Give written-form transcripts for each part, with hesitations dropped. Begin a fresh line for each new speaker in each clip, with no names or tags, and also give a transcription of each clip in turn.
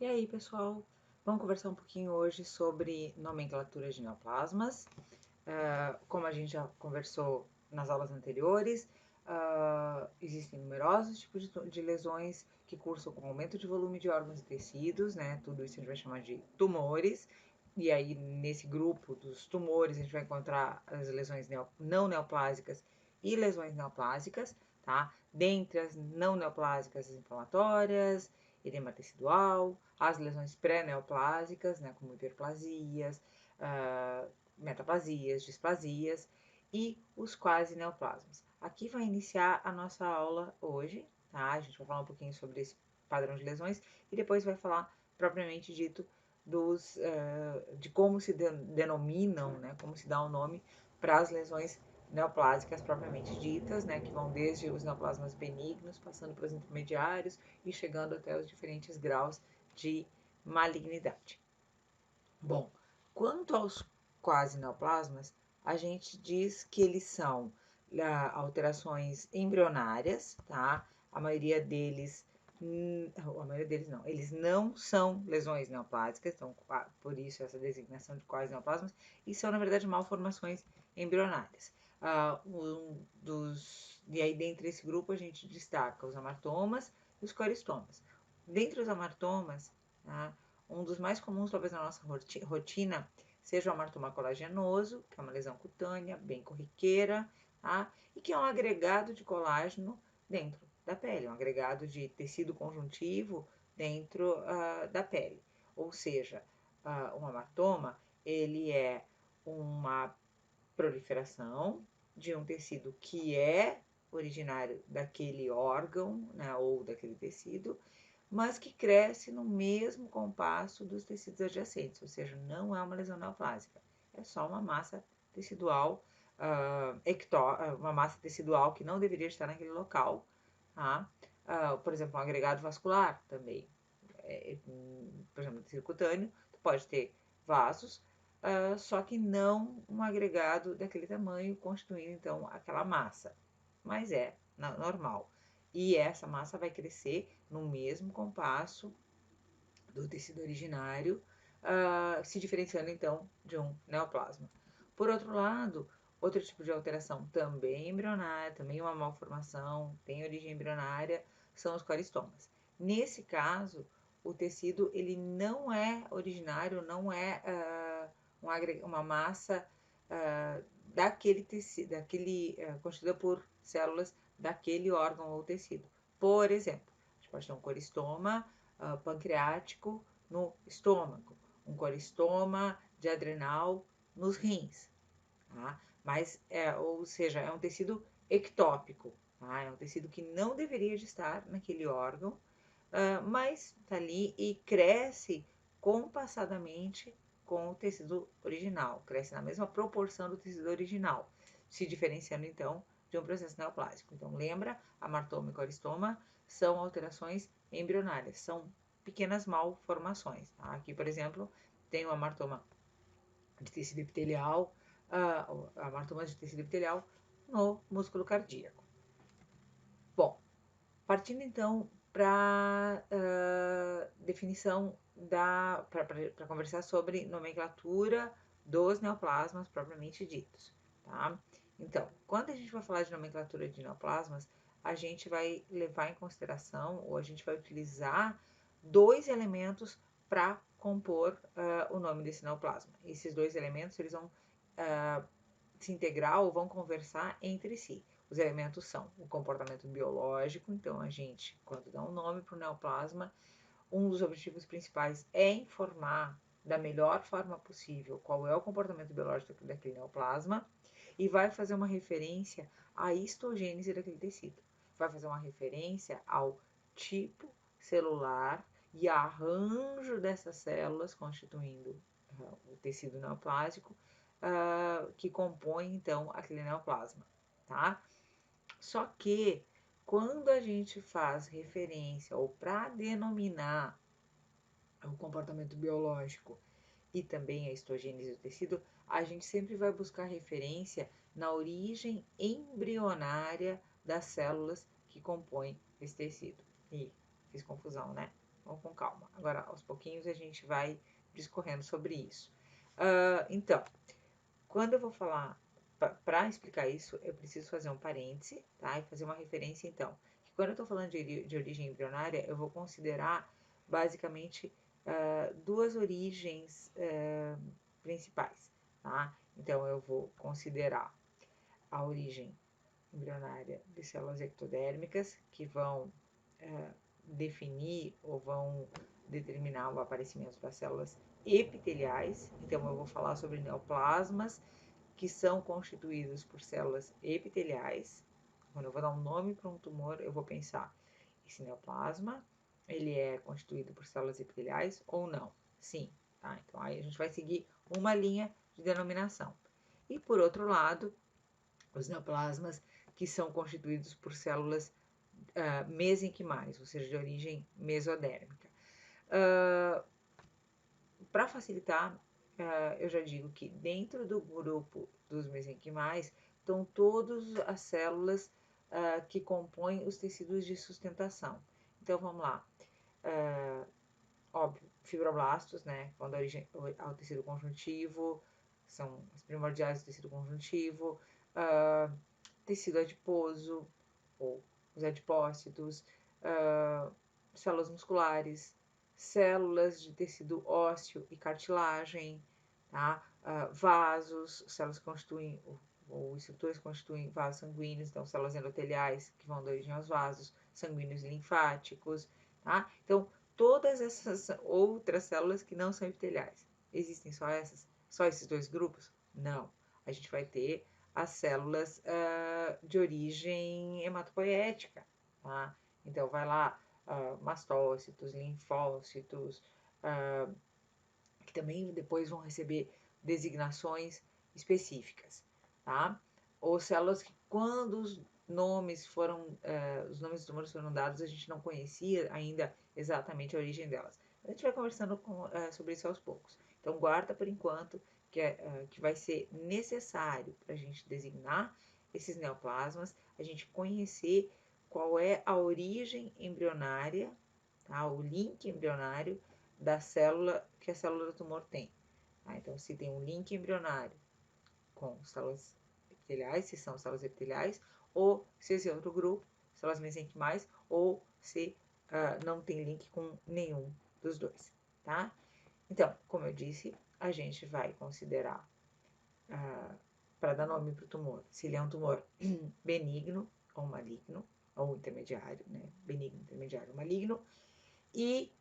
E aí, pessoal, vamos conversar um pouquinho hoje sobre nomenclatura de neoplasmas. Como a gente já conversou nas aulas anteriores, existem numerosos tipos de lesões que cursam com aumento de volume de órgãos e tecidos, né? Tudo isso a gente vai chamar de tumores. E aí, nesse grupo dos tumores, a gente vai encontrar as lesões não neoplásicas e lesões neoplásicas, tá? Dentre as não neoplásicas, as inflamatórias, edema tecidual, as lesões pré-neoplásicas, né, como hiperplasias, metaplasias, displasias e os quase neoplasmas. Aqui vai iniciar a nossa aula hoje, tá? A gente vai falar um pouquinho sobre esse padrão de lesões e depois vai falar propriamente dito de como se denominam, né, como se dá o nome para as lesões neoplásicas propriamente ditas, né, que vão desde os neoplasmas benignos, passando pelos intermediários e chegando até os diferentes graus de malignidade. Bom, quanto aos quase neoplasmas, a gente diz que eles são alterações embrionárias, tá? A maioria deles não, eles não são lesões neoplásicas, então por isso essa designação de quase neoplasmas, e são na verdade malformações embrionárias. E aí dentre esse grupo a gente destaca os amartomas e os coristomas. Dentre os amartomas, tá? Um dos mais comuns, talvez, na nossa rotina, seja o amartoma colagenoso, que é uma lesão cutânea, bem corriqueira, tá? E que é um agregado de colágeno dentro da pele, um agregado de tecido conjuntivo dentro da pele. Ou seja, um amartoma, ele é uma proliferação de um tecido que é originário daquele órgão, né, ou daquele tecido, mas que cresce no mesmo compasso dos tecidos adjacentes, ou seja, não é uma lesão neoplásica, é só uma massa tecidual, uma massa tecidual que não deveria estar naquele local, tá? Por exemplo, um agregado vascular também, por exemplo, no tecido cutâneo, tu pode ter vasos, só que não um agregado daquele tamanho, constituindo então aquela massa, mas é normal. E essa massa vai crescer no mesmo compasso do tecido originário, se diferenciando então de um neoplasma. Por outro lado, outro tipo de alteração também embrionária, também uma malformação, tem origem embrionária, são os coristomas. Nesse caso, o tecido ele não é originário, não é uma massa daquele tecido, constituída por células daquele órgão ou tecido. Por exemplo, a gente pode ter um coristoma pancreático no estômago, um coristoma de adrenal nos rins, tá? Mas, ou seja, é um tecido ectópico, tá? É um tecido que não deveria de estar naquele órgão, mas está ali e cresce compassadamente com o tecido original, cresce na mesma proporção do tecido original, se diferenciando então de um processo neoplásico. Então lembra, amartoma e coristoma são alterações embrionárias, são pequenas malformações. Tá? Aqui, por exemplo, tem o amartoma de tecido epitelial, amartoma de tecido epitelial no músculo cardíaco. Bom, partindo então para definição para conversar sobre nomenclatura dos neoplasmas propriamente ditos, tá? Então, quando a gente vai falar de nomenclatura de neoplasmas, a gente vai levar em consideração, ou a gente vai utilizar dois elementos para compor o nome desse neoplasma. Esses dois elementos, eles vão se integrar ou vão conversar entre si. Os elementos são o comportamento biológico, então a gente, quando dá um nome para o neoplasma, um dos objetivos principais é informar da melhor forma possível qual é o comportamento biológico daquele neoplasma e vai fazer uma referência à histogênese daquele tecido. Vai fazer uma referência ao tipo celular e arranjo dessas células constituindo o tecido neoplásico que compõe então aquele neoplasma, tá? Só que quando a gente faz referência ou para denominar o comportamento biológico e também a histogênese do tecido, a gente sempre vai buscar referência na origem embrionária das células que compõem esse tecido. E fiz confusão, né? Vamos com calma. Agora, aos pouquinhos, a gente vai discorrendo sobre isso. Então, quando eu vou falar, para explicar isso, eu preciso fazer um parêntese, tá? E fazer uma referência, então. Que quando eu estou falando de origem embrionária, eu vou considerar, basicamente, duas origens principais, tá? Então, eu vou considerar a origem embrionária de células ectodérmicas, que vão definir ou vão determinar o aparecimento das células epiteliais. Então, eu vou falar sobre neoplasmas, que são constituídos por células epiteliais. Quando eu vou dar um nome para um tumor, eu vou pensar, esse neoplasma, ele é constituído por células epiteliais ou não? Sim, tá? Então, aí a gente vai seguir uma linha de denominação. E, por outro lado, os neoplasmas que são constituídos por células mesenquimais, ou seja, de origem mesodérmica. Para facilitar, eu já digo que dentro do grupo dos mesenquimais estão todas as células que compõem os tecidos de sustentação. Então, vamos lá. Óbvio, fibroblastos, né, vão dar origem ao tecido conjuntivo, são as primordiais do tecido conjuntivo, tecido adiposo, ou os adipócitos, células musculares, células de tecido ósseo e cartilagem, tá? Vasos, células que constituem, ou estruturas que constituem vasos sanguíneos, então células endoteliais que vão dar origem aos vasos sanguíneos e linfáticos, tá? Então, todas essas outras células que não são epiteliais. Existem só essas? Só esses dois grupos? Não. A gente vai ter as células de origem hematopoética, tá? Então, vai lá, mastócitos, linfócitos, que também depois vão receber designações específicas, tá? Ou células que, quando os nomes os nomes dos tumores foram dados, a gente não conhecia ainda exatamente a origem delas. A gente vai conversando sobre isso aos poucos. Então, guarda por enquanto que vai ser necessário para a gente designar esses neoplasmas, a gente conhecer qual é a origem embrionária, tá? O link embrionário da célula que a célula do tumor tem. Tá? Então, se tem um link embrionário com células epiteliais, se são células epiteliais, ou se esse outro grupo, células mesenquimais, ou se não tem link com nenhum dos dois, tá? Então, como eu disse, a gente vai considerar, para dar nome para o tumor, se ele é um tumor benigno ou maligno, ou intermediário, né? Benigno, intermediário, maligno, e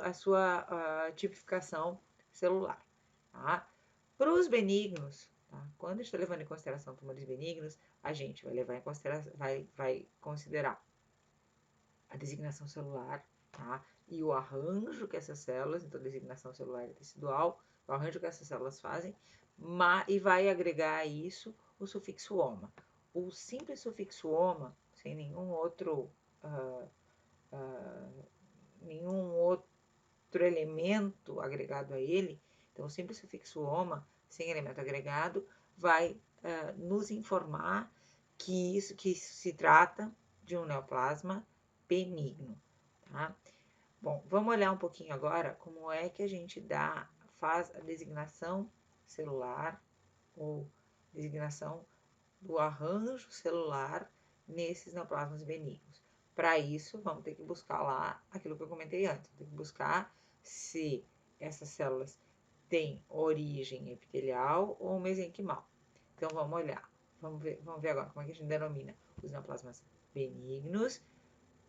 a sua tipificação celular. Tá? Para os benignos, tá? Quando está levando em consideração tumores benignos, a gente vai levar em consideração, vai considerar a designação celular, tá? E o arranjo que essas células, então designação celular e tecidual, o arranjo que essas células fazem, e vai agregar a isso o sufixo oma. O simples sufixo oma, sem nenhum outro elemento agregado a ele, então o simples sufixo oma, sem elemento agregado, vai nos informar que isso se trata de um neoplasma benigno, tá? Bom, vamos olhar um pouquinho agora como é que a gente faz a designação celular ou designação do arranjo celular nesses neoplasmas benignos. Para isso, vamos ter que buscar lá aquilo que eu comentei antes. Tem que buscar se essas células têm origem epitelial ou mesenquimal. Então, vamos olhar. Vamos ver agora como é que a gente denomina os neoplasmas benignos,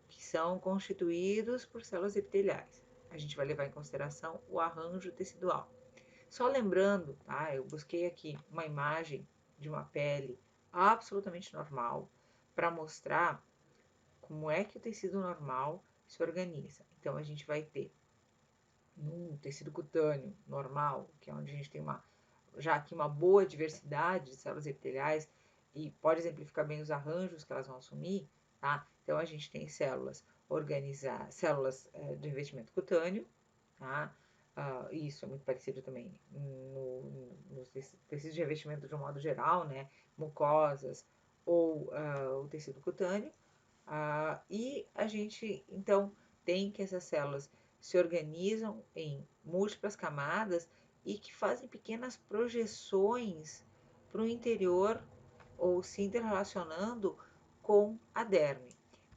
que são constituídos por células epiteliais. A gente vai levar em consideração o arranjo tecidual. Só lembrando, tá? Eu busquei aqui uma imagem de uma pele absolutamente normal para mostrar como é que o tecido normal se organiza. Então, a gente vai ter num tecido cutâneo normal, que é onde a gente tem já aqui uma boa diversidade de células epiteliais e pode exemplificar bem os arranjos que elas vão assumir, tá? Então, a gente tem células de revestimento cutâneo, tá? Isso é muito parecido também nos tecidos de revestimento de um modo geral, né? Mucosas ou o tecido cutâneo. E a gente, então, tem que essas células se organizam em múltiplas camadas e que fazem pequenas projeções para o interior ou se interrelacionando com a derme.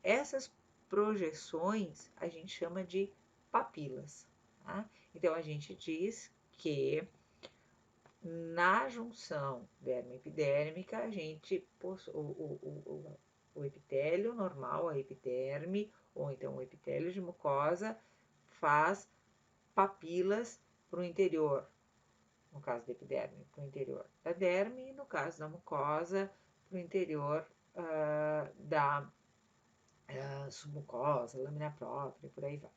Essas projeções a gente chama de papilas. Tá? Então, a gente diz que na junção derme-epidérmica, a gente o epitélio normal, a epiderme, ou então o epitélio de mucosa, faz papilas para o interior, no caso da epiderme, para o interior da derme, e no caso da mucosa, para o interior da submucosa, lâmina própria, e por aí vai,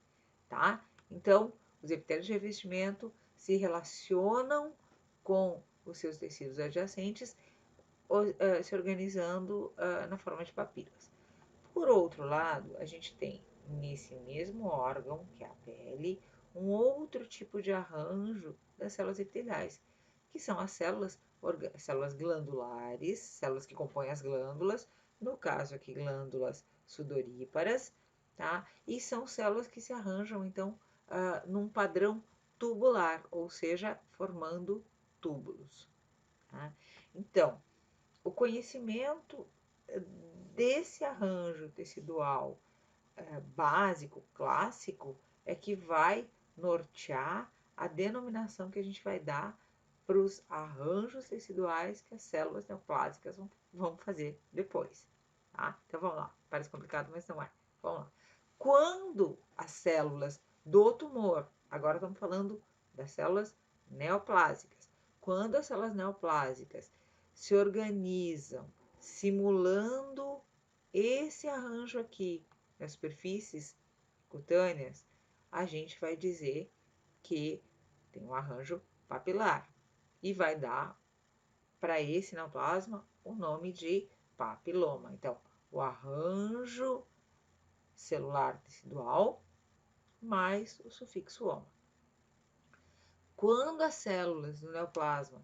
tá? Então, os epitélios de revestimento se relacionam com os seus tecidos adjacentes, se organizando na forma de papilas. Por outro lado, a gente tem nesse mesmo órgão, que é a pele, um outro tipo de arranjo das células epiteliais, que são as células glandulares, células que compõem as glândulas, no caso aqui glândulas sudoríparas, tá? E são células que se arranjam, então, num padrão tubular, ou seja, formando túbulos. Tá? Então, o conhecimento desse arranjo tecidual básico, clássico, é que vai nortear a denominação que a gente vai dar para os arranjos teciduais que as células neoplásicas vão fazer depois. Tá? Então vamos lá, parece complicado, mas não é. Vamos lá. Quando as células do tumor, agora estamos falando das células neoplásicas, quando as células neoplásicas se organizam simulando esse arranjo aqui nas superfícies cutâneas, a gente vai dizer que tem um arranjo papilar e vai dar para esse neoplasma o nome de papiloma. Então, o arranjo celular tecidual mais o sufixo -oma. Quando as células do neoplasma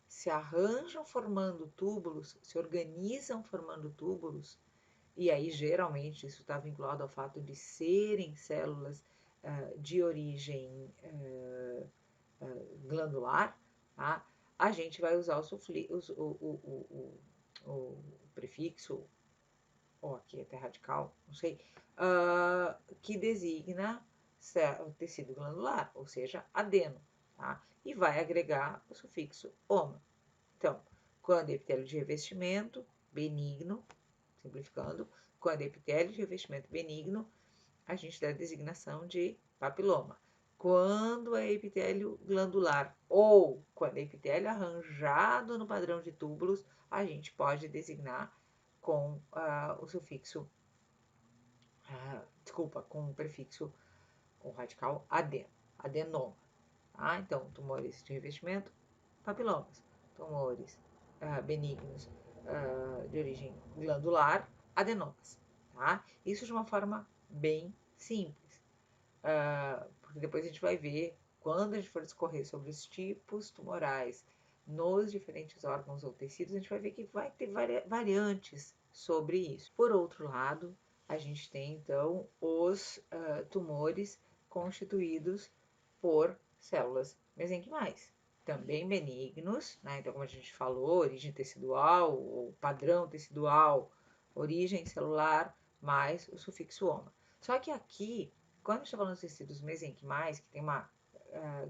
se arranjam formando túbulos, se organizam formando túbulos, e aí geralmente isso está vinculado ao fato de serem células de origem glandular, tá? A gente vai usar o prefixo, ou aqui até radical, não sei, que designa o tecido glandular, ou seja, adeno, tá? E vai agregar o sufixo -oma. Então, quando é epitélio de revestimento benigno, simplificando, quando é epitélio de revestimento benigno, a gente dá a designação de papiloma. Quando é epitélio glandular ou quando é epitélio arranjado no padrão de túbulos, a gente pode designar com o sufixo, com o prefixo, com o radical adenoma. Tá? Então, tumores de revestimento, papilomas. Tumores benignos de origem glandular, adenomas. Tá? Isso de uma forma bem simples, porque depois a gente vai ver, quando a gente for discorrer sobre os tipos tumorais nos diferentes órgãos ou tecidos, a gente vai ver que vai ter variantes sobre isso. Por outro lado, a gente tem então os tumores constituídos por células mesenquimais, também benignos, né? Então, como a gente falou, origem tecidual, ou padrão tecidual, origem celular, mais o sufixo -oma. Só que aqui, quando a gente está falando dos tecidos mesenquimais, que tem uma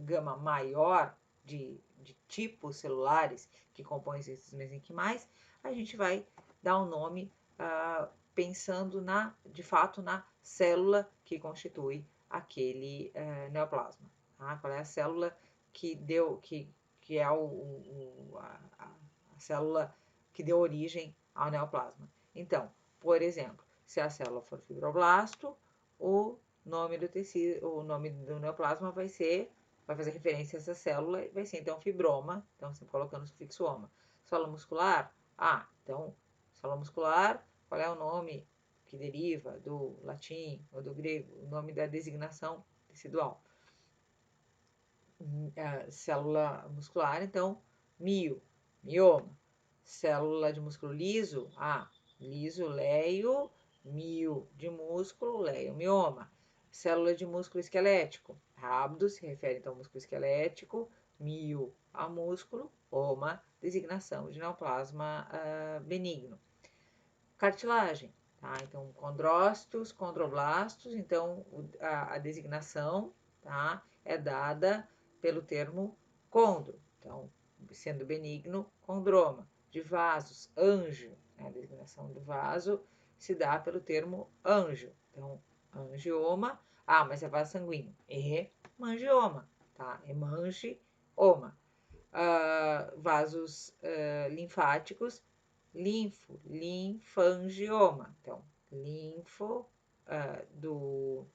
gama maior de tipos celulares que compõem esses tecidos mesenquimais, a gente vai dar um nome pensando de fato na célula que constitui aquele neoplasma. Tá? Qual é a célula que é a célula que deu origem ao neoplasma. Então, por exemplo, se a célula for fibroblasto, o nome do tecido, o nome do neoplasma vai fazer referência a essa célula, vai ser então fibroma, então sempre colocando o sufixo -oma. Célula muscular, então, célula muscular, qual é o nome que deriva do latim ou do grego, o nome da designação tecidual? Célula muscular, então, mioma. Célula de músculo liso, liso, leio, mio de músculo, leio, mioma. célula de músculo esquelético. Rábido se refere então ao músculo esquelético, mio a músculo, oma, designação de neoplasma benigno. Cartilagem, tá? Então, condrócitos, condroblastos, então a designação, tá? É dada pelo termo condro. Então, sendo benigno, condroma. De vasos, anjo, né? A designação do vaso se dá pelo termo anjo. Então, angioma, mas é vaso sanguíneo. Hemangioma, tá? Hemangioma. Vasos linfáticos, linfangioma. Então, do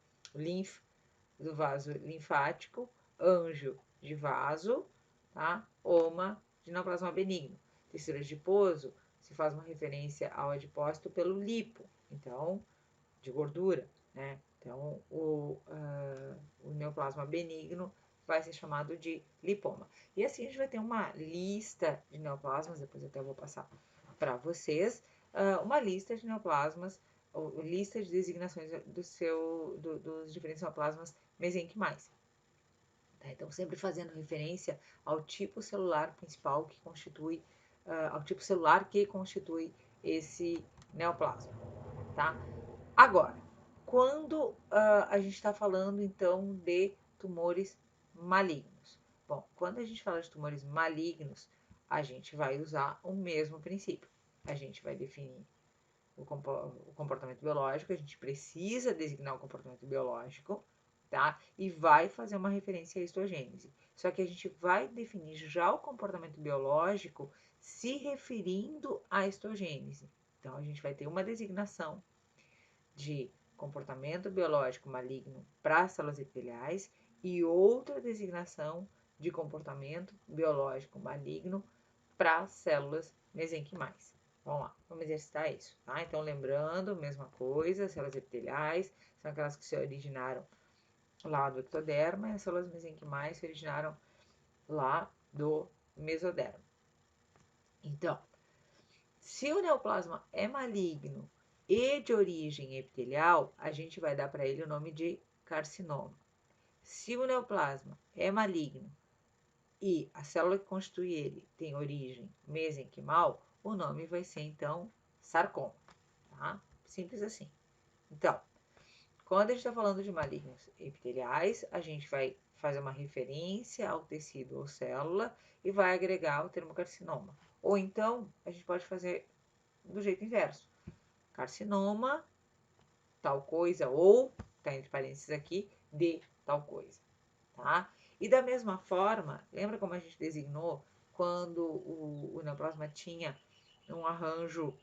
vaso linfático, anjo de vaso, tá? Oma de neoplasma benigno. Tecido adiposo, se faz uma referência ao adipócito pelo lipo, então, de gordura, né? Então, o neoplasma benigno vai ser chamado de lipoma. E assim a gente vai ter uma lista de neoplasmas, depois até eu vou passar para vocês, uma lista de neoplasmas, ou lista de designações dos diferentes neoplasmas mesenquimais. Tá? Então, sempre fazendo referência ao tipo celular principal que constitui, esse neoplasma, tá? Agora, quando a gente está falando, então, de tumores malignos. Bom, quando a gente fala de tumores malignos, a gente vai usar o mesmo princípio. A gente vai definir o comportamento biológico, a gente precisa designar o comportamento biológico, tá? E vai fazer uma referência à histogênese. Só que a gente vai definir já o comportamento biológico se referindo à histogênese. Então, a gente vai ter uma designação de comportamento biológico maligno para células epiteliais e outra designação de comportamento biológico maligno para células mesenquimais. Vamos lá, vamos exercitar isso, tá? Então, lembrando, mesma coisa, células epiteliais são aquelas que se originaram lá do ectoderma e as células mesenquimais se originaram lá do mesoderma. Então, se o neoplasma é maligno e de origem epitelial, a gente vai dar para ele o nome de carcinoma. Se o neoplasma é maligno e a célula que constitui ele tem origem mesenquimal, o nome vai ser, então, sarcoma, tá? Simples assim. Então, quando a gente está falando de malignos epiteliais, a gente vai fazer uma referência ao tecido ou célula e vai agregar o termo carcinoma. Ou então, a gente pode fazer do jeito inverso. Carcinoma, tal coisa, ou, tá entre parênteses aqui, de tal coisa, tá? E da mesma forma, lembra como a gente designou quando o neoplasma tinha um arranjo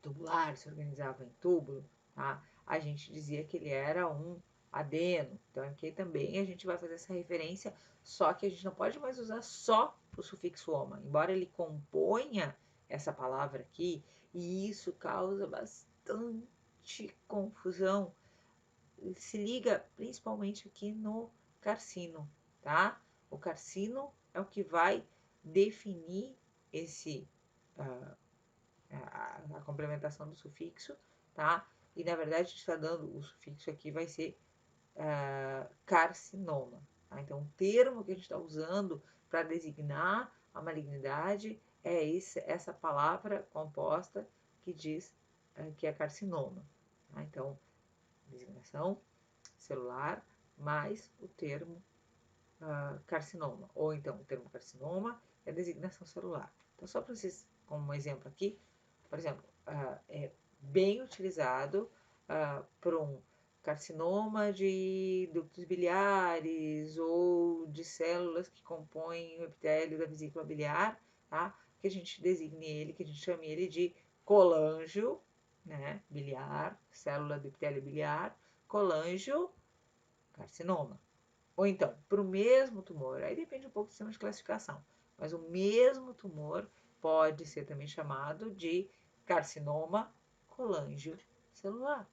tubular, se organizava em túbulo, tá? A gente dizia que ele era um adeno. Então, aqui também a gente vai fazer essa referência, só que a gente não pode mais usar só o sufixo oma, embora ele componha essa palavra aqui, e isso causa bastante confusão. Se liga principalmente aqui no carcino, tá? O carcino é o que vai definir esse a complementação do sufixo, tá? E na verdade a gente está dando o sufixo aqui vai ser carcinoma. Tá? Então o termo que a gente está usando para designar a malignidade é essa palavra composta que diz que é carcinoma. Tá? Então, designação celular mais o termo carcinoma. Ou então o termo carcinoma é designação celular. Então, só para vocês, como um exemplo aqui, por exemplo, é bem utilizado para um carcinoma de ductos biliares ou de células que compõem o epitélio da vesícula biliar, tá? Que a gente designe ele, que a gente chame ele de colangio, né? Biliar, célula do epitélio biliar, colangio, carcinoma. Ou então, para o mesmo tumor, aí depende um pouco do sistema de classificação, mas o mesmo tumor pode ser também chamado de carcinoma colangiocelular.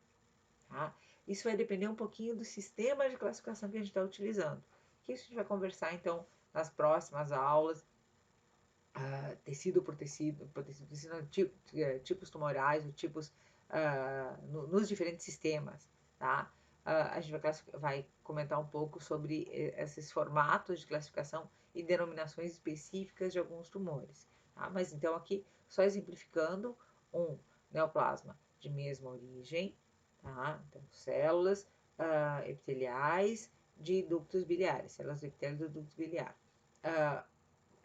Tá? Isso vai depender um pouquinho do sistema de classificação que a gente está utilizando. Que isso a gente vai conversar, então, nas próximas aulas, tecido por tecido, tipos tumorais, ou tipos nos diferentes sistemas, tá? a gente vai comentar um pouco sobre esses formatos de classificação e denominações específicas de alguns tumores. Tá? Mas então aqui, só exemplificando, um neoplasma de mesma origem, tá? Então células epiteliais de ductos biliares, células do epitélio do ducto biliar. A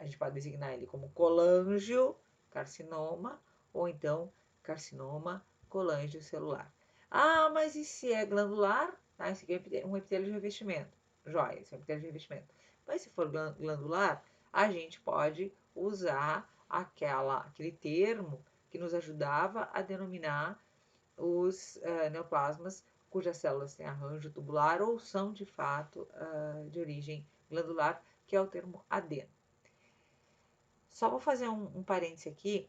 gente pode designar ele como colangiocarcinoma ou então carcinoma colangiocelular. Ah, mas e se é glandular? Ah, esse aqui é um epitélio de revestimento. Joia, esse é um epitélio de revestimento. Mas se for glandular, a gente pode usar aquele termo que nos ajudava a denominar os neoplasmas cujas células têm arranjo tubular ou são de fato de origem glandular, que é o termo adeno. Só vou fazer um parêntese aqui,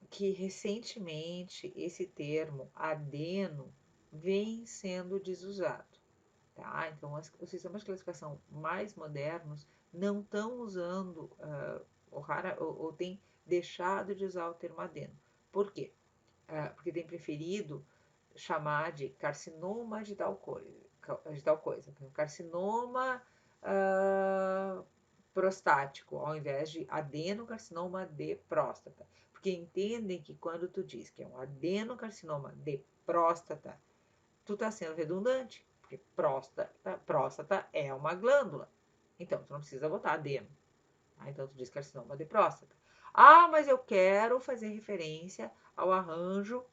que recentemente esse termo adeno vem sendo desusado, tá? Então, os sistemas de classificação mais modernos não estão usando, ou têm deixado de usar o termo adeno. Por quê? Porque tem preferido chamar de carcinoma de tal coisa. Carcinoma prostático, ao invés de adenocarcinoma de próstata. Porque entendem que quando tu diz que é um adenocarcinoma de próstata, tu está sendo redundante, porque próstata é uma glândula. Então, tu não precisa botar adeno. Então, tu diz carcinoma de próstata. Ah, mas eu quero fazer referência ao arranjo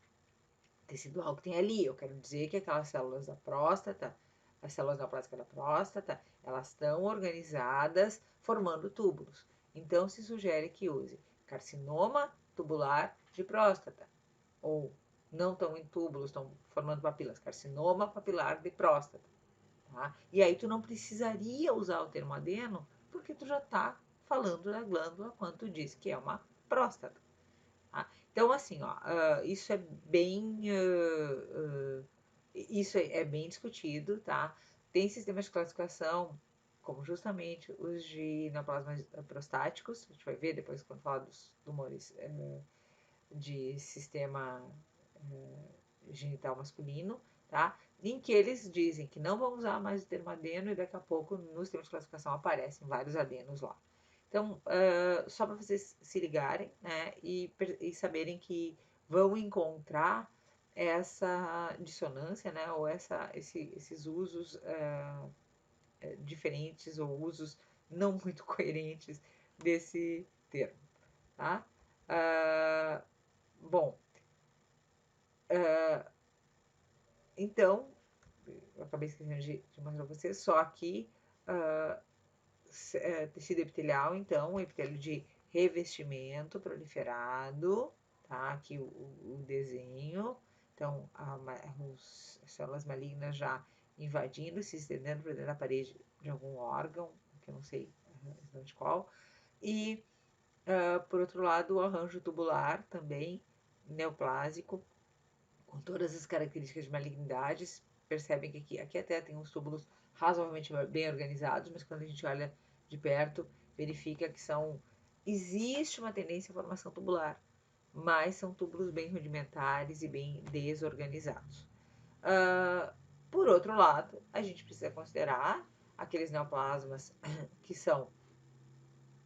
tecidual que tem ali. Eu quero dizer que aquelas células da próstata, as células neoplásicas da próstata, elas estão organizadas formando túbulos. Então, se sugere que use carcinoma tubular de próstata. Ou não estão em túbulos, estão formando papilas. Carcinoma papilar de próstata. Tá? E aí tu não precisaria usar o termo adeno, porque tu já está falando da glândula quando tu diz que é uma próstata. Tá? Então, assim, ó, isso é bem. Isso é bem discutido, tá? Tem sistemas de classificação, como justamente os de neoplasmas prostáticos, a gente vai ver depois quando falar dos tumores de sistema genital masculino, tá? Em que eles dizem que não vão usar mais o termo adeno e daqui a pouco no sistema de classificação aparecem vários adenos lá. Então, só para vocês se ligarem, né, e saberem que vão encontrar essa dissonância, né, ou esses usos diferentes ou usos não muito coerentes desse termo, tá? Bom, então, eu acabei esquecendo de mostrar para vocês, só aqui tecido epitelial, então, o epitélio de revestimento proliferado, tá? Aqui o desenho. Então, as células malignas já invadindo, se estendendo para dentro da parede de algum órgão, que eu não sei exatamente qual. E, por outro lado, o arranjo tubular também neoplásico, com todas as características de malignidades. Percebem que aqui até tem uns túbulos razoavelmente bem organizados, mas quando a gente olha de perto, verifica que existe uma tendência à formação tubular, mas são túbulos bem rudimentares e bem desorganizados. Por outro lado, a gente precisa considerar aqueles neoplasmas que são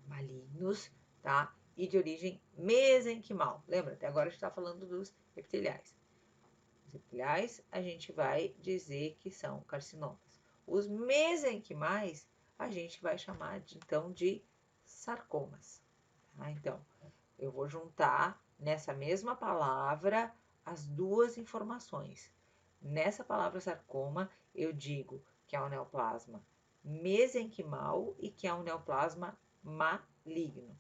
malignos, tá? E de origem mesenquimal. Lembra? Até agora a gente está falando dos epiteliais. Os epiteliais, a gente vai dizer que são carcinomas. Os mesenquimais, a gente vai chamar então de sarcomas. Tá? Então, eu vou juntar nessa mesma palavra as duas informações. Nessa palavra sarcoma, eu digo que é um neoplasma mesenquimal e que é um neoplasma maligno.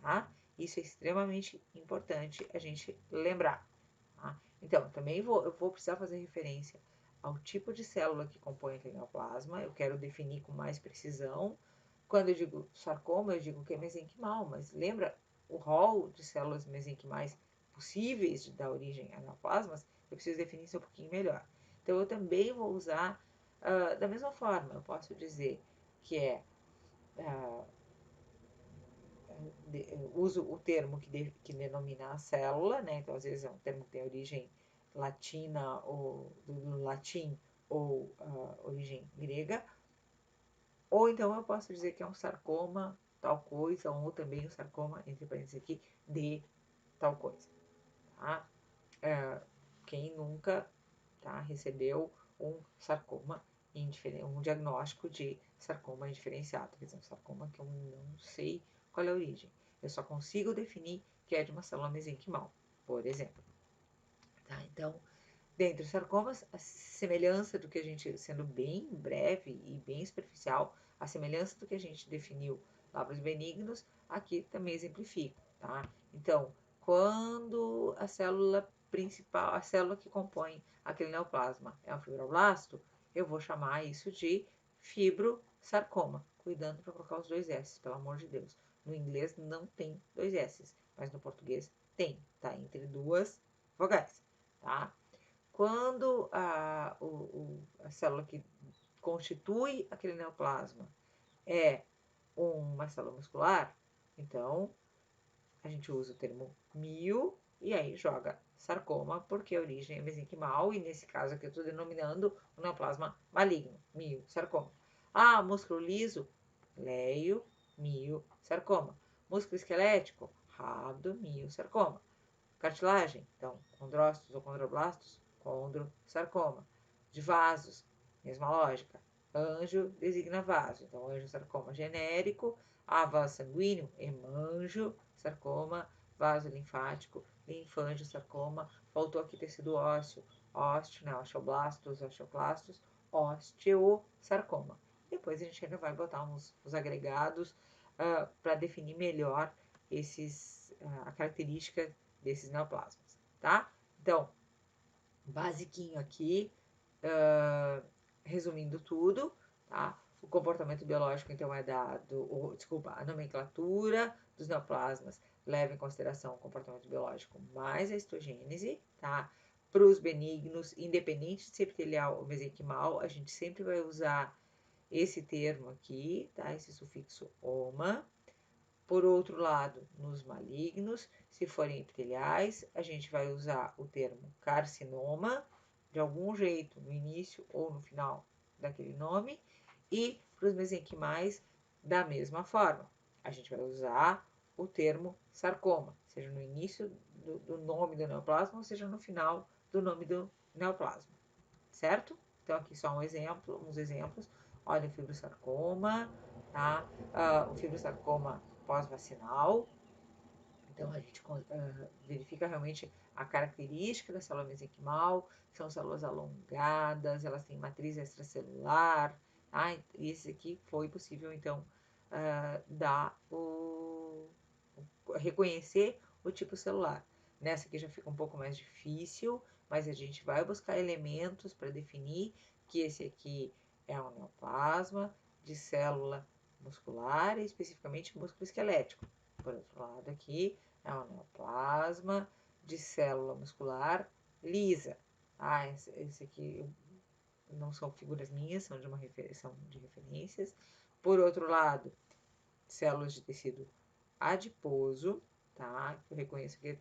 Tá? Isso é extremamente importante a gente lembrar. Tá? Então, também eu vou precisar fazer referência ao tipo de célula que compõe aquele neoplasma. Eu quero definir com mais precisão. Quando eu digo sarcoma, eu digo que é mesenquimal, mas lembra o rol de células mesenquimais possíveis de dar origem a neoplasmas? Eu preciso definir isso um pouquinho melhor. Então, eu também vou usar da mesma forma. Eu posso dizer que uso o termo que denomina a célula, né? Então, às vezes é um termo que tem origem latina ou do latim ou origem grega, ou então eu posso dizer que é um sarcoma tal coisa, ou também um sarcoma, entre parênteses aqui, de tal coisa, tá? Quem nunca, tá, recebeu um sarcoma um diagnóstico de sarcoma indiferenciado, quer dizer, um sarcoma que eu não sei qual é a origem. Eu só consigo definir que é de uma célula mesenquimal, por exemplo. Tá? Então, dentre os sarcomas, a semelhança do que a gente, sendo bem breve e bem superficial, a semelhança do que a gente definiu lá para os benignos, aqui também exemplifica, tá? Então, quando a célula principal, a célula que compõe aquele neoplasma é um fibroblasto, eu vou chamar isso de fibrosarcoma, cuidando para colocar os dois S, pelo amor de Deus. No inglês não tem dois S, mas no português tem, tá? Entre duas vogais, tá? Quando a célula que constitui aquele neoplasma é uma célula muscular, então a gente usa o termo mio e aí joga sarcoma, porque a origem é mesenquimal, e nesse caso aqui eu estou denominando o neoplasma maligno, mio, sarcoma. Ah, músculo liso, leio, mio, sarcoma. Músculo esquelético, rhabdo, mio, sarcoma. Cartilagem, então, condrócitos ou condroblastos, condrosarcoma. De vasos, mesma lógica. Anjo designa vaso, então angiosarcoma genérico. Vaso sanguíneo, hemangiosarcoma. Vaso linfático, linfangiosarcoma. Faltou aqui tecido ósseo, ósteo, né, osteoblastos, osteoclastos, osteosarcoma. Depois a gente ainda vai botar os agregados para definir melhor a característica desses neoplasmas, tá? Então, basiquinho aqui, resumindo tudo, tá? O comportamento biológico, então, é dado, desculpa, a nomenclatura dos neoplasmas leva em consideração o comportamento biológico mais a histogênese, tá? Para os benignos, independente de ser epitelial ou mesenquimal, a gente sempre vai usar esse termo aqui, tá? Esse sufixo oma. Por outro lado, nos malignos, se forem epiteliais, a gente vai usar o termo carcinoma, de algum jeito, no início ou no final daquele nome, e para os mesenquimais, da mesma forma. A gente vai usar o termo sarcoma, seja no início do nome do neoplasma, ou seja no final do nome do neoplasma, certo? Então, aqui só uns exemplos. Olha, o fibrosarcoma, tá? O fibrosarcoma pós-vacinal. Então, a gente verifica realmente a característica da célula mesenquimal, são células alongadas, elas têm matriz extracelular, tá? E esse aqui foi possível, então, reconhecer o tipo celular. Nessa aqui já fica um pouco mais difícil, mas a gente vai buscar elementos para definir que esse aqui é um neoplasma de célula muscular, e especificamente músculo esquelético. Por outro lado, aqui é um neoplasma de célula muscular lisa. Esse aqui não são figuras minhas, são de referências. Por outro lado, células de tecido adiposo, tá? Que eu reconheço que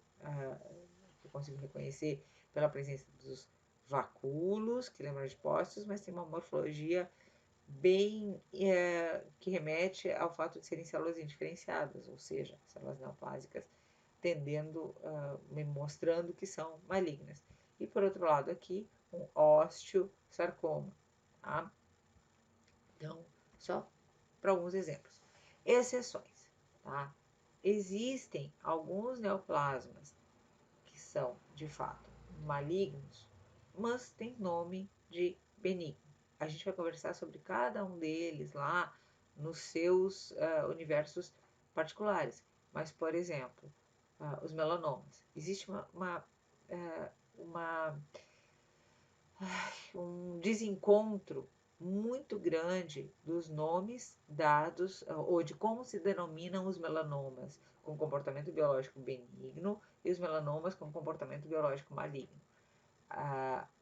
eu consigo reconhecer pela presença dos vacúolos, que lembram adipócitos, mas tem uma morfologia bem que remete ao fato de serem células indiferenciadas, ou seja, células neoplásicas, mostrando que são malignas. E por outro lado aqui, um osteosarcoma, tá? Então, só para alguns exemplos. Exceções, tá? Existem alguns neoplasmas que são, de fato, malignos, mas tem nome de benigno. A gente vai conversar sobre cada um deles lá nos seus universos particulares. Mas, por exemplo, os melanomas. Existe um desencontro muito grande dos nomes dados, ou de como se denominam os melanomas com comportamento biológico benigno e os melanomas com comportamento biológico maligno.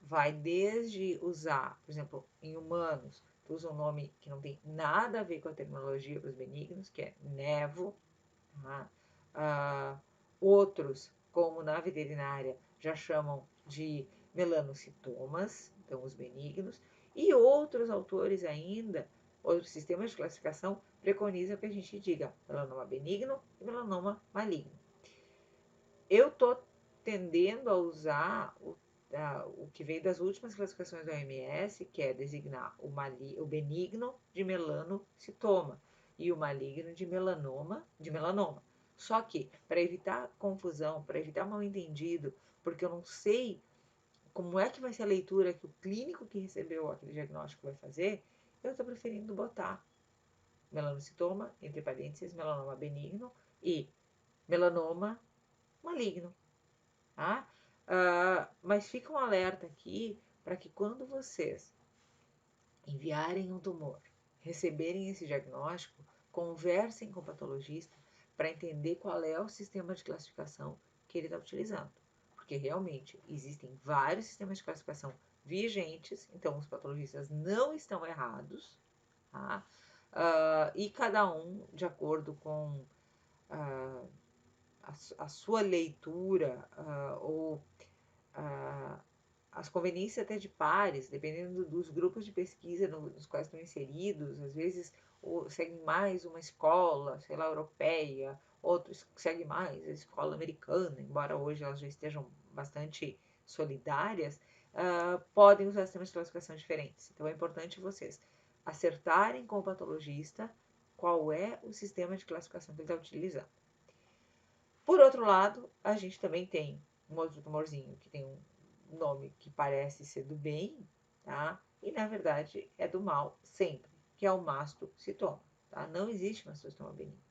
Vai desde usar, por exemplo, em humanos, tu usa um nome que não tem nada a ver com a terminologia para os benignos, que é nevo. Tá? Outros, como na veterinária, já chamam de melanocitomas, então os benignos, E outros autores ainda, outros sistemas de classificação, preconizam que a gente diga melanoma benigno e melanoma maligno. Eu estou tendendo a usar o que veio das últimas classificações da OMS, que é designar o benigno de melanocitoma e o maligno de melanoma. Só que, para evitar confusão, para evitar mal-entendido, porque eu não sei como é que vai ser a leitura que o clínico que recebeu aquele diagnóstico vai fazer, eu estou preferindo botar melanocitoma, entre parênteses, melanoma benigno e melanoma maligno. Tá? Mas fica um alerta aqui para que quando vocês enviarem um tumor, receberem esse diagnóstico, conversem com o patologista para entender qual é o sistema de classificação que ele está utilizando. Porque realmente existem vários sistemas de classificação vigentes, então os patologistas não estão errados, tá? E cada um, de acordo com a sua leitura ou as conveniências até de pares, dependendo dos grupos de pesquisa nos quais estão inseridos, às vezes seguem mais uma escola, sei lá, europeia, outros seguem mais a escola americana, embora hoje elas já estejam bastante solidárias, podem usar sistemas de classificação diferentes. Então é importante vocês acertarem com o patologista qual é o sistema de classificação que ele está utilizando. Por outro lado, a gente também tem um outro tumorzinho que tem um nome que parece ser do bem, tá? E na verdade é do mal sempre, que é o mastocitoma, tá? Não existe mastocitoma benigno.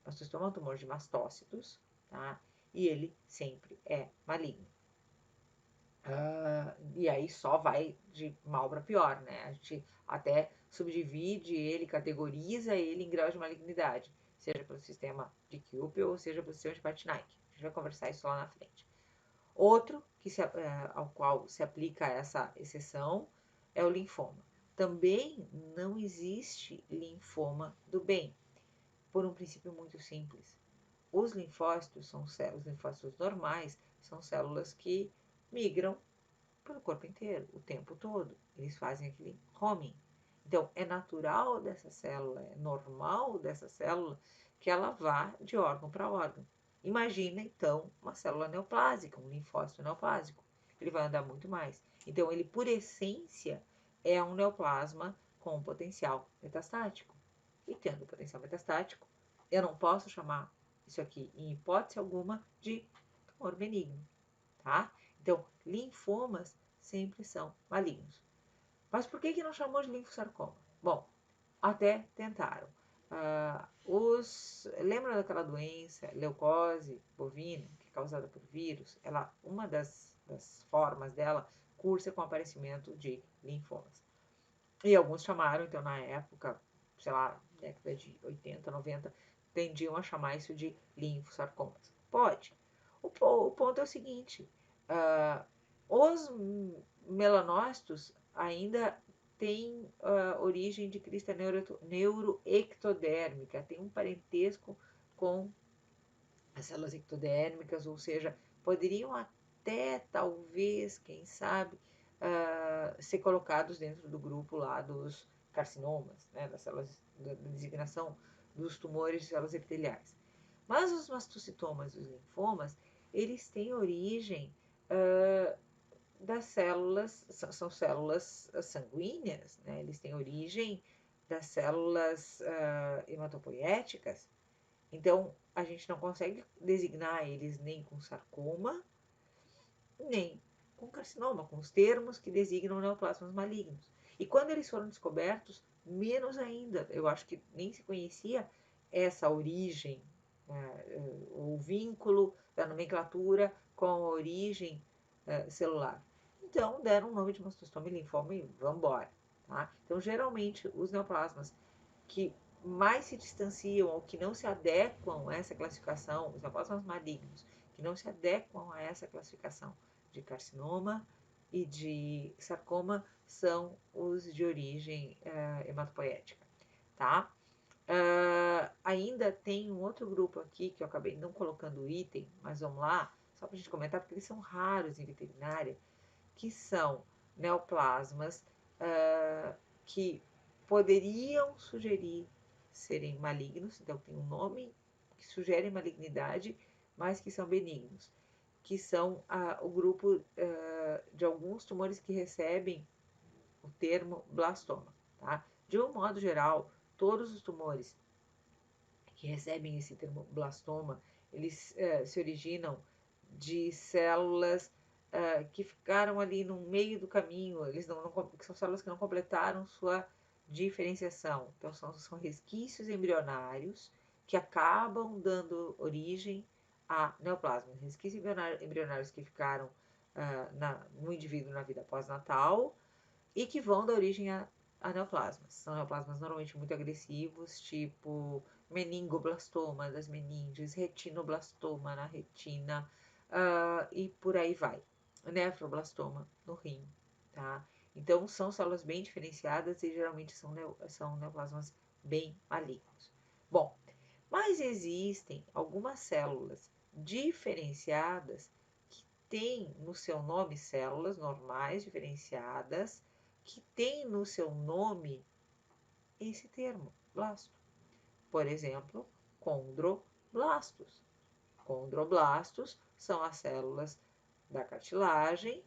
Mastocitoma é um tumor de mastócitos, tá? E ele sempre é maligno. E aí só vai de mal para pior, né? A gente até subdivide ele, categoriza ele em grau de malignidade, seja pelo sistema de Kilpie ou seja pelo sistema de Patnaik. A gente vai conversar isso lá na frente. Outro ao qual se aplica essa exceção é o linfoma. Também não existe linfoma do bem, por um princípio muito simples. Os linfócitos são células, os linfócitos normais são células que migram pelo corpo inteiro, o tempo todo. Eles fazem aquele homing. Então, é natural dessa célula, é normal dessa célula que ela vá de órgão para órgão. Imagina, então, uma célula neoplásica, um linfócito neoplásico. Ele vai andar muito mais. Então, ele, por essência, é um neoplasma com potencial metastático. E tendo potencial metastático, eu não posso chamar isso aqui, em hipótese alguma, de tumor benigno, tá? Então, linfomas sempre são malignos. Mas por que não chamou de linfosarcoma? Bom, até tentaram. Lembra daquela doença, leucose bovina, que é causada por vírus? Uma das formas dela cursa com o aparecimento de linfomas. E alguns chamaram, então, na época, sei lá, década de 80, 90, tendiam a chamar isso de linfosarcomas. Pode. O ponto é o seguinte, os melanócitos ainda têm origem de crista neuroectodérmica, tem um parentesco com as células ectodérmicas, ou seja, poderiam até, talvez, quem sabe, ser colocados dentro do grupo lá dos carcinomas, né, das células, da designação dos tumores de células epiteliais. Mas os mastocitomas e os linfomas, eles têm origem das células, são células sanguíneas, né? Eles têm origem das células hematopoéticas. Então, a gente não consegue designar eles nem com sarcoma, nem com carcinoma, com os termos que designam neoplasmas malignos. E quando eles foram descobertos, menos ainda. Eu acho que nem se conhecia essa origem, o vínculo da nomenclatura com a origem celular. Então, deram o nome de mastocitoma e linfoma e vamos embora. Tá? Então, geralmente, os neoplasmas que mais se distanciam ou que não se adequam a essa classificação, os neoplasmas malignos, que não se adequam a essa classificação de carcinoma e de sarcoma, são os de origem hematopoética, tá? Ainda tem um outro grupo aqui que eu acabei não colocando o item, mas vamos lá, só para a gente comentar, porque eles são raros em veterinária, que são neoplasmas que poderiam sugerir serem malignos, então tem um nome que sugere malignidade, mas que são benignos, que são o grupo de alguns tumores que recebem o termo blastoma. Tá? De um modo geral, todos os tumores que recebem esse termo blastoma, eles se originam de células que ficaram ali no meio do caminho, eles são células que não completaram sua diferenciação. Então, são resquícios embrionários que acabam dando origem a neoplasmas. Resquícios embrionários que ficaram no indivíduo na vida pós-natal e que vão dar origem a neoplasmas. São neoplasmas normalmente muito agressivos, tipo meningoblastoma das meninges, retinoblastoma na retina, e por aí vai. Nefroblastoma no rim, tá? Então, são células bem diferenciadas e geralmente são neoplasmas bem malignos. Bom, mas existem algumas células diferenciadas que têm no seu nome células normais diferenciadas, que têm no seu nome esse termo, blasto. Por exemplo, condroblastos. Condroblastos são as células da cartilagem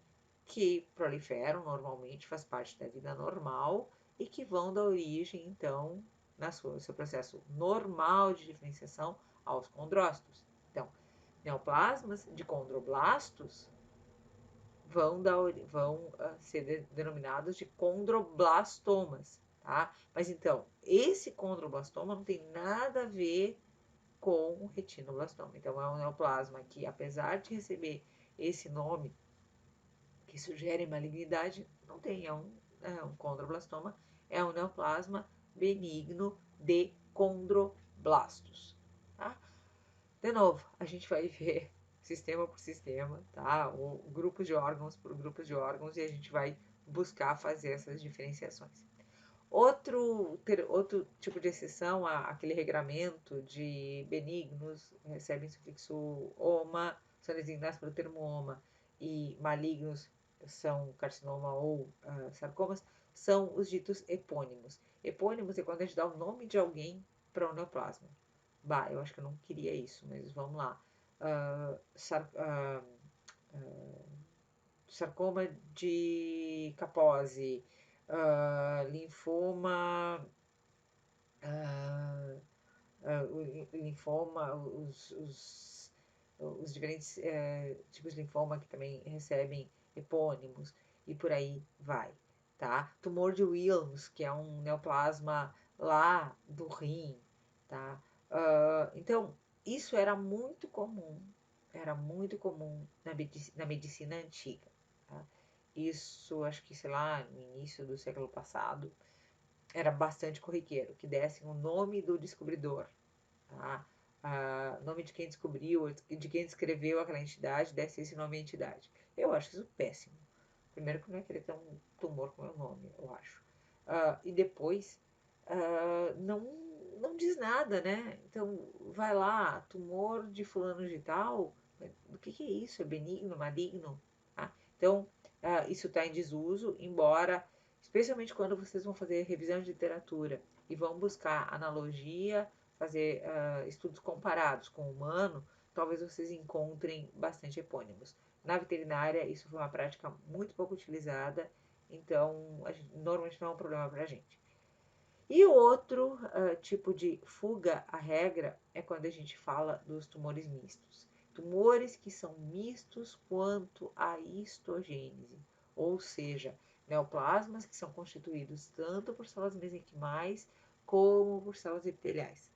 que proliferam normalmente, faz parte da vida normal e que vão dar origem, então, no seu processo normal de diferenciação, aos condrócitos. Então, neoplasmas de condroblastos vão ser denominados de condroblastomas, tá? Mas então, esse condroblastoma não tem nada a ver com o retinoblastoma. Então, é um neoplasma que, apesar de receber esse nome, que sugere malignidade, não tem, é um condroblastoma, é um neoplasma benigno de condroblastos, tá? De novo, a gente vai ver sistema por sistema, tá? Ou grupos de órgãos por grupos de órgãos, e a gente vai buscar fazer essas diferenciações. Outro tipo de exceção àquele regramento de benignos recebem sufixo oma, são designados pelo termo oma, e malignos são carcinoma ou sarcomas, são os ditos epônimos. Epônimos é quando a gente dá o nome de alguém para um neoplasma. Bah, eu acho que eu não queria isso, mas vamos lá. Sarcoma de Kaposi, linfoma, linfoma, os diferentes tipos de linfoma que também recebem epônimos e por aí vai, tá? Tumor de Wilms, que é um neoplasma lá do rim, tá? Então, isso era muito comum na medicina antiga, tá? Isso, acho que, sei lá, no início do século passado, era bastante corriqueiro, que dessem o nome do descobridor, tá? Nome de quem descobriu, de quem descreveu aquela entidade, desse esse nome à entidade. Eu acho isso péssimo. Primeiro que não é querer ter um tumor com o meu nome, eu acho. E depois, não diz nada, né? Então, vai lá, tumor de fulano de tal, o que é isso? É benigno, maligno? Tá? Então, isso está em desuso, embora, especialmente quando vocês vão fazer revisão de literatura e vão buscar analogia, fazer estudos comparados com o humano, talvez vocês encontrem bastante epônimos. Na veterinária, isso foi uma prática muito pouco utilizada, então normalmente não é um problema para a gente. E outro tipo de fuga à regra é quando a gente fala dos tumores mistos. Tumores que são mistos quanto à histogênese, ou seja, neoplasmas que são constituídos tanto por células mesenquimais como por células epiteliais.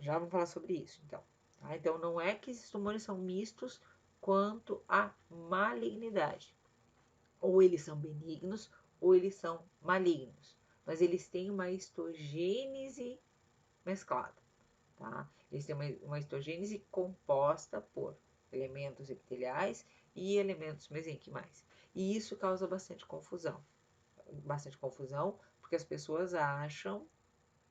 Já vamos falar sobre isso, então. Tá? Então, não é que esses tumores são mistos quanto à malignidade. Ou eles são benignos, ou eles são malignos. Mas eles têm uma histogênese mesclada. Tá? Eles têm uma histogênese composta por elementos epiteliais e elementos mesenquimais. E isso causa bastante confusão. Bastante confusão, porque as pessoas acham,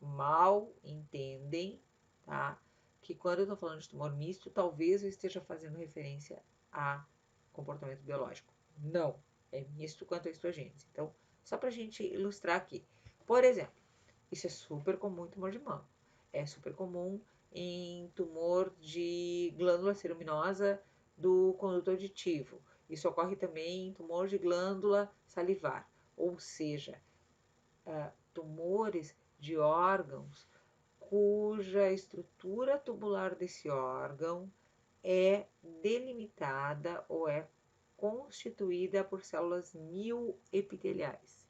mal entendem, tá? Que quando eu estou falando de tumor misto, talvez eu esteja fazendo referência a comportamento biológico. Não, é misto quanto à histogênese. Então, Só para a gente ilustrar aqui. Por exemplo, isso é super comum em tumor de mama. É super comum em tumor de glândula ceruminosa do conduto auditivo. Isso ocorre também em tumor de glândula salivar. Ou seja, tumores de órgãos cuja estrutura tubular desse órgão é delimitada ou é constituída por células mioepiteliais.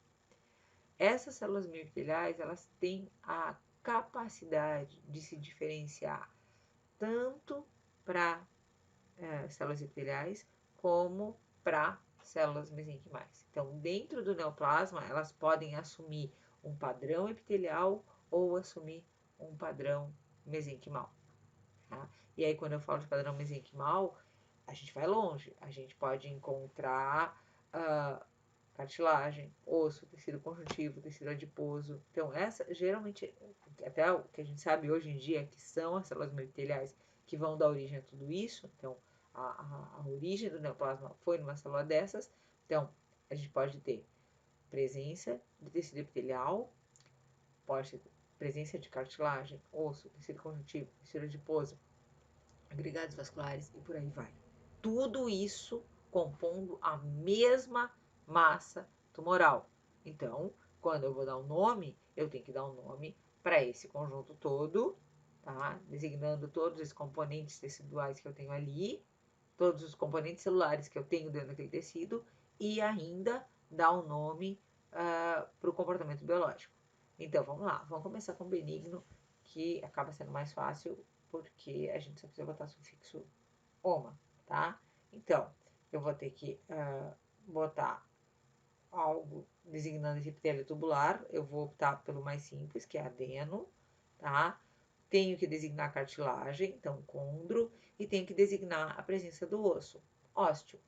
Essas células mioepiteliais, elas têm a capacidade de se diferenciar tanto para células epiteliais como para células mesenquimais. Então, dentro do neoplasma, elas podem assumir um padrão epitelial ou assumir um padrão mesenquimal. Tá? E aí, quando eu falo de padrão mesenquimal, a gente vai longe. A gente pode encontrar cartilagem, osso, tecido conjuntivo, tecido adiposo. Então, essa geralmente, até o que a gente sabe hoje em dia, que são as células epiteliais que vão dar origem a tudo isso. Então, a origem do neoplasma foi numa célula dessas. Então, a gente pode ter presença de tecido epitelial, pode ter presença de cartilagem, osso, tecido conjuntivo, tecido adiposo, agregados vasculares e por aí vai. Tudo isso compondo a mesma massa tumoral. Então, quando eu vou dar um nome, eu tenho que dar um nome para esse conjunto todo, tá? Designando todos os componentes teciduais que eu tenho ali, todos os componentes celulares que eu tenho dentro daquele tecido e ainda dar um nome para o comportamento biológico. Então, vamos lá, vamos começar com benigno, que acaba sendo mais fácil porque a gente só precisa botar sufixo oma, tá? Então, eu vou ter que botar algo designando esse epitélio tubular. Eu vou optar pelo mais simples, que é adeno, tá? Tenho que designar cartilagem, então condro, e tenho que designar a presença do osso, ósteo,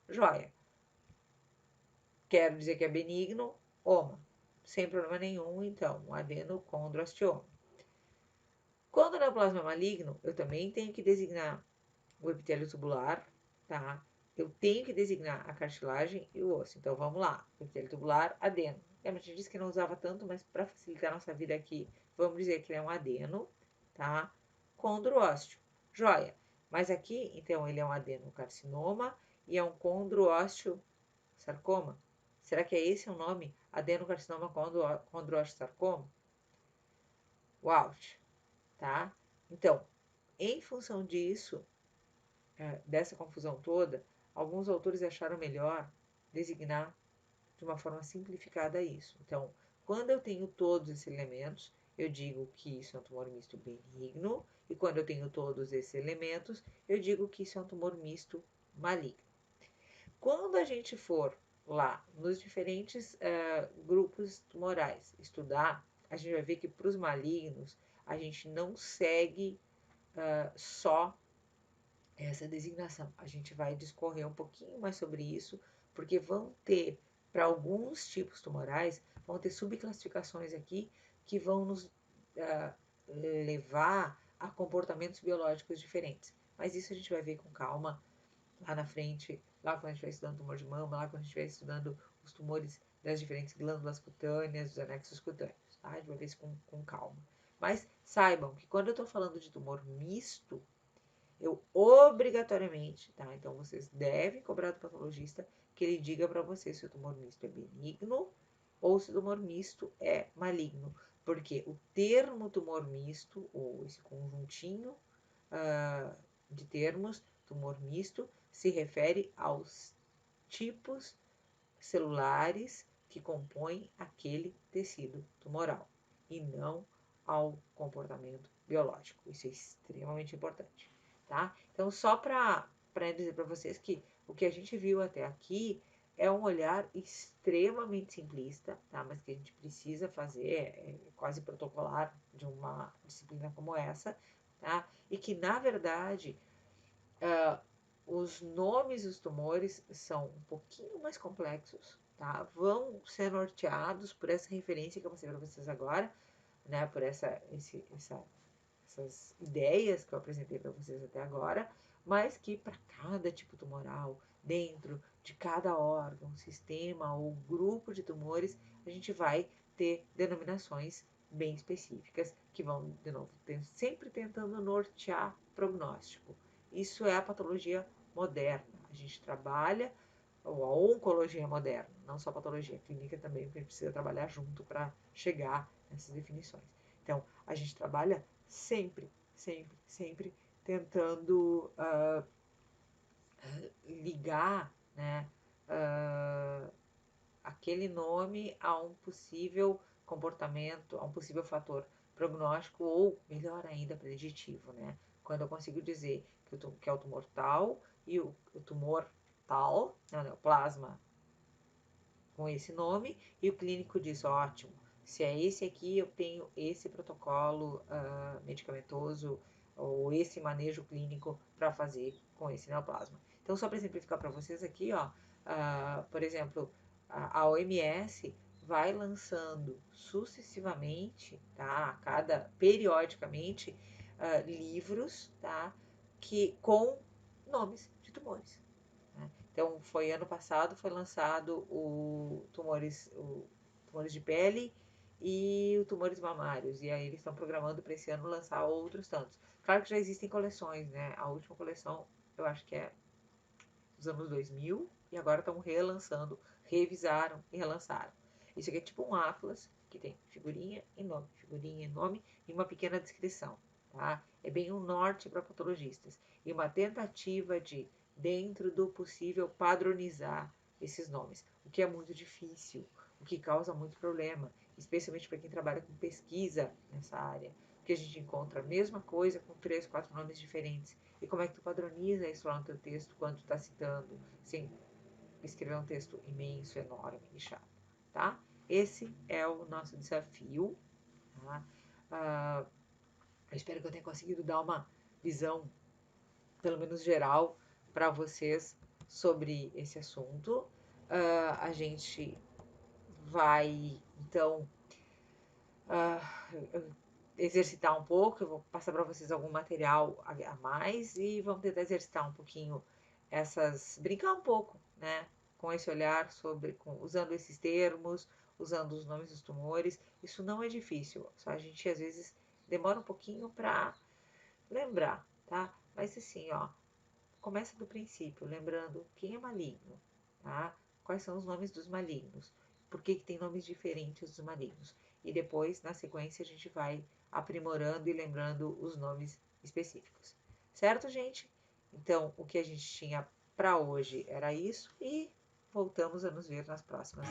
joia. Quero dizer que é benigno, oma, sem problema nenhum, então, adeno, condro, osteoma. Quando o neoplasma é maligno, eu também tenho que designar o epitélio tubular, tá? Eu tenho que designar a cartilagem e o osso. Então, vamos lá. Epitélio tubular, adeno. A gente disse que não usava tanto, mas para facilitar a nossa vida aqui, vamos dizer que ele é um adeno, tá? Condroósteo, joia. Mas aqui, então, ele é um adenocarcinoma e é um condroósteo sarcoma. Será que é esse o nome? Adenocarcinoma condroósteo sarcoma? Uau, tá? Então, em função disso, dessa confusão toda, alguns autores acharam melhor designar de uma forma simplificada isso. Então, quando eu tenho todos esses elementos, eu digo que isso é um tumor misto benigno, e quando eu tenho todos esses elementos, eu digo que isso é um tumor misto maligno. Quando a gente for lá nos diferentes grupos tumorais estudar, a gente vai ver que para os malignos, a gente não segue só essa designação. A gente vai discorrer um pouquinho mais sobre isso, porque vão ter, para alguns tipos tumorais, vão ter subclassificações aqui que vão nos levar a comportamentos biológicos diferentes. Mas isso a gente vai ver com calma lá na frente, lá quando a gente estiver estudando tumor de mama, lá quando a gente estiver estudando os tumores das diferentes glândulas cutâneas, os anexos cutâneos, tá? A gente vai ver isso com calma. Mas saibam que quando eu estou falando de tumor misto, eu obrigatoriamente, tá? Então vocês devem cobrar do patologista que ele diga para vocês se o tumor misto é benigno ou se o tumor misto é maligno. Porque o termo tumor misto, ou esse conjuntinho de termos, tumor misto, se refere aos tipos celulares que compõem aquele tecido tumoral e não ao comportamento biológico. Isso é extremamente importante, tá? Então, só para dizer para vocês que o que a gente viu até aqui é um olhar extremamente simplista, tá? Mas que a gente precisa fazer, é quase protocolar de uma disciplina como essa, tá? E que, na verdade, os nomes dos tumores são um pouquinho mais complexos, tá? Vão ser norteados por essa referência que eu mostrei para vocês agora, né? Por essas ideias que eu apresentei para vocês até agora, mas que para cada tipo tumoral, dentro de cada órgão, sistema ou grupo de tumores, a gente vai ter denominações bem específicas que vão, de novo, sempre tentando nortear prognóstico. Isso é a patologia moderna. A gente trabalha, ou a oncologia moderna, não só a patologia clínica também, porque a gente precisa trabalhar junto para chegar nessas definições. Então, a gente trabalha sempre, sempre, sempre tentando ligar, né, aquele nome a um possível comportamento, a um possível fator prognóstico ou, melhor ainda, preditivo, né? Quando eu consigo dizer que é o tumor tal e o tumor tal, né, o plasma com esse nome, e o clínico diz, ótimo, se é esse aqui, eu tenho esse protocolo medicamentoso ou esse manejo clínico para fazer com esse neoplasma. Então, só para exemplificar para vocês aqui, ó, por exemplo, a OMS vai lançando sucessivamente, tá, periodicamente, livros, tá, com nomes de tumores. Né? Então, ano passado foi lançado tumores de pele e tumores mamários. E aí eles estão programando para esse ano lançar outros tantos. Claro que já existem coleções, né? A última coleção, eu acho que é dos anos 2000, e agora estão relançando, revisaram e relançaram. Isso aqui é tipo um atlas, que tem figurinha e nome e uma pequena descrição. Tá? É bem um norte para patologistas. E uma tentativa de, dentro do possível, padronizar esses nomes, o que é muito difícil, o que causa muito problema, especialmente para quem trabalha com pesquisa nessa área, porque a gente encontra a mesma coisa com 3, 4 nomes diferentes. E como é que tu padroniza isso lá no teu texto quando tu está citando, sem escrever um texto imenso, enorme e chato, tá? Esse é o nosso desafio, tá? Eu espero que eu tenha conseguido dar uma visão, pelo menos geral, para vocês sobre esse assunto. A gente vai, então, exercitar um pouco. Eu vou passar para vocês algum material a mais e vamos tentar exercitar um pouquinho brincar um pouco, né, com esse olhar usando esses termos, usando os nomes dos tumores. Isso não é difícil, só a gente às vezes demora um pouquinho para lembrar, tá? Mas assim, ó, começa do princípio, lembrando quem é maligno, tá? Quais são os nomes dos malignos? Por que tem nomes diferentes dos malignos? E depois, na sequência, a gente vai aprimorando e lembrando os nomes específicos. Certo, gente? Então, o que a gente tinha para hoje era isso e voltamos a nos ver nas próximas.